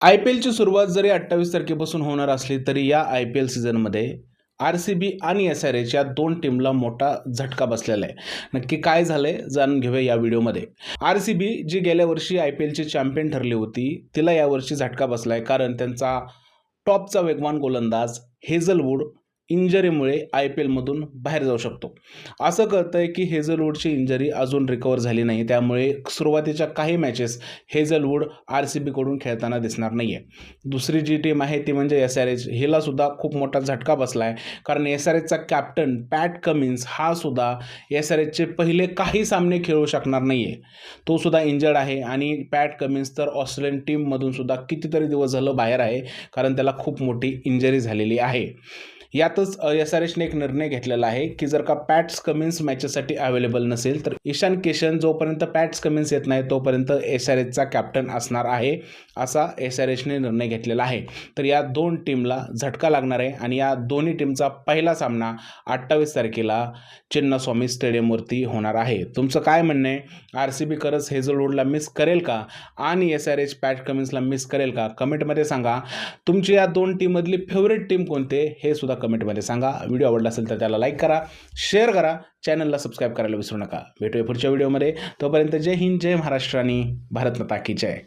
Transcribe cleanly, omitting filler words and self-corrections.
IPLची सुरुवात जरी 28 तारखेपासून होणार असली तरी या IPL सीझनमध्ये आर-सी-बी आणि एस-आर-एच या 2 टीमला मोठा झटका बसलेला आहे. नक्की काय झालंय जाणून घेऊया या व्हिडिओमध्ये. आर-सी-बी जी गेल्या वर्षी IPLची चॅम्पियन ठरली होती, तिला यावर्षी झटका बसलाय कारण त्यांचा टॉपचा वेगवान गोलंदाज हेझलवूड इंजरीमुळे IPLमधून बाहेर जाऊ शकतो. असं कळतंय की हेझलवूडची इंजरी अजून रिकव्हर झाली नाही, त्यामुळे सुरुवातीच्या काही मॅचेस हेझलवूड आर-सी-बीकडून खेळताना दिसणार नाही आहे. दुसरी जी टीम आहे ती म्हणजे एस-आर-एच. हिला सुद्धा खूप मोठा झटका बसला आहे, कारण एस-आर-एचचा कॅप्टन पॅट कमिन्स हा सुद्धा एस-आर-एचचे पहिले काही सामने खेळू शकणार नाही आहे. तो सुद्धा इंजर्ड आहे आणि पॅट कमिन्स तर ऑस्ट्रेलियन टीममधून सुद्धा कितीतरी दिवस झालं बाहेर आहे, कारण त्याला खूप मोठी इंजरी झालेली आहे. यातच एस-आर-एचने एक निर्णय घेतलेला आहे की जर का पॅट्स कमिन्स मॅचेससाठी अवेलेबल नसेल तर ईशान किशन जोपर्यंत पॅट्स कमिन्स येत नाही तोपर्यंत एस-आर-एचचा कॅप्टन असणार आहे, असा एस-आर-एचने निर्णय घेतलेला आहे. तर या 2 टीमला झटका लागणार आहे आणि या दोन्ही टीमचा पहिला सामना 28 तारखेला चिन्नास्वामी स्टेडियमवरती होणार आहे. तुमचं काय म्हणणं आहे? आर-सी-बी खरंच हेझलवूडला मिस करेल का आणि एस-आर-एच पॅट कमिन्सला मिस करेल का? कमेंटमध्ये सांगा. तुमची या 2 टीममधली फेवरेट टीम कोणते हे सुद्धा कमेंटमध्ये सांगा. व्हिडिओ आवडला असेल तर त्याला लाईक करा, शेअर करा, चॅनलला सबस्क्राईब करायला विसरू नका. भेटूया पुढच्या व्हिडिओमध्ये. तोपर्यंत जय हिंद, जय महाराष्ट्र आणि भारत माता की जय.